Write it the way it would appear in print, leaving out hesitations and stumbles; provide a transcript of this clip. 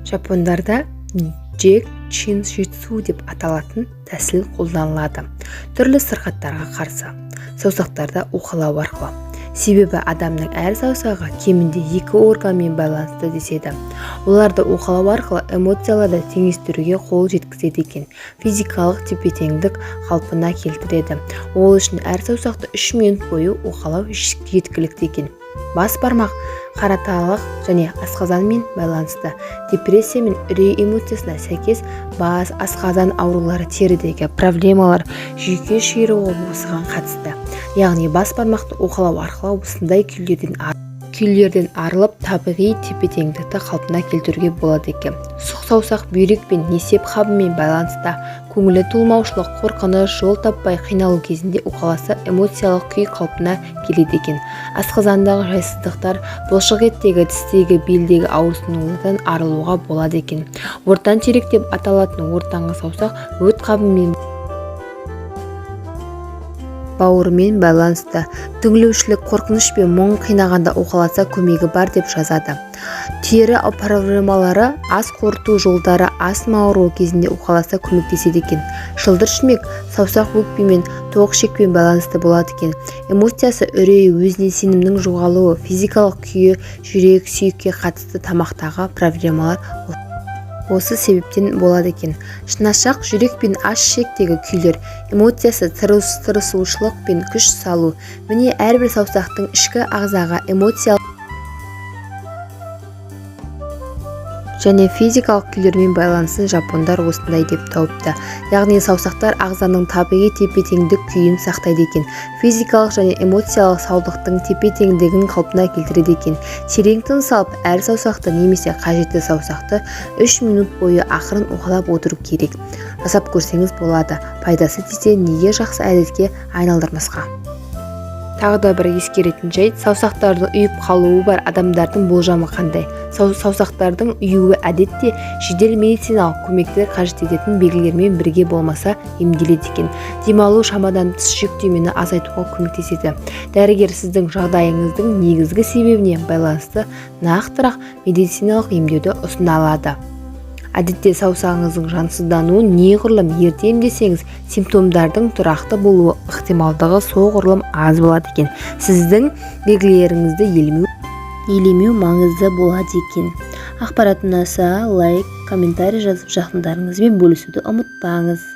Жапондарда джек чинжитсу деп аталатын тәсіл қолданылады. Түрлі сырқаттарға қарсы саусақтарда уқалау арқылы. Себебі адамның әр саусағы кемінде 2 органмен байланысты деседі. Оларды уқалау арқылы эмоцияларды теңестіруге қол жеткізеді екен. Физикалық тепе-теңдік қалпына келтіреді. Ол үшін әр саусақты 3 минут бойы уқалау жеткілікті екен. Бас бармақ қараталық және асқазанмен байланысты. Депрессия мен үрей эмоциясына сәйкес бас, асқазан аурулары, терідегі проблемалар, жүйке шируы осыған қатысты. Яғни бас бармақты уқалау арқылы осындай күйлерден арылып, табиғи тепе-теңдікті қалпына келтіруге болады екен. Сұқ саусақ бүйрек пен несеп қабымен байланысты. Көңілі толмаушылық, қорқыныш, жол таппай қиналу кезінде уқаласа эмоциялық күй қалпына келеді екен. Асқазандағы жайсыздықтар, бұлшық еттегі, тістегі, белдегі ауырсынулардан арылуға болады екен. Ортан терек деп аталатын ортаңғы саусақ өт қабымен бауырмен байланысты. Түңілушілік, қорқыныш пен мұң қинағанда уқаласа көмегі бар деп жазады. Тері проблемалары, ас қорыту жолдары, астма ауруы кезінде уқаласа көмектеседі екен. Шылдыршмек саусақ өкпемен, тоқ ішекпен байланысты болады екен. Эмоциясы үрей, өзіне сенімнің жоғалуы, физикалық күйі, жүрек, сүйекке қатысты тамақтағы проблемалар осы себептен болады екен. Шынашақ жүрек пен аш ішектегі күйлер, эмоциясы тырысушылық пен күш салу. Міне әрбір саусақтың ішкі ағзаға эмоциялық және физикалық күйлермен байланысын жапондар осындай деп тауыпты. Яғни саусақтар ағзаның табиғи тепе-теңдік күйін сақтайды екен. Физикалық және эмоциялық саулықтың тепе-теңдігін қалпына келтіреді екен. Терең тыныс алып, әр саусақты немесе қажетті саусақты 3 минут бойы ақырын уқалап отыру керек. Жасап көрсеңіз болады. Пайдасы тисе, неге жақсы әдетке айналдырмасқа. Тағы да бір ескеретін жайт, саусақтардың үйіп қалуы бар адамдардың болжамы қандай? Саусақтардың үйуі әдетте жедел медициналық көмекті қажет ететін белгілермен бірге болмаса емделеді екен. Демалу шамадан тыс жүктемені азайтуға көмектеседі. Дәрігер сіздің жағдайыңыздың негізгі себебіне байланысты нақтырақ медициналық емдеуді ұсына алады. Әдетте саусағыңыздың жансыздануын неғұрлым ерте емдесеңіз, симптомдардың тұрақты болуы ықтималдығы соғұрлым аз болады екен. Сіздің белгілеріңізді елемеу маңызды болады екен. Ақпарат ұнаса, лайк, комментарий жазып жақындарыңызбен бөлісуді ұмытпаңыз.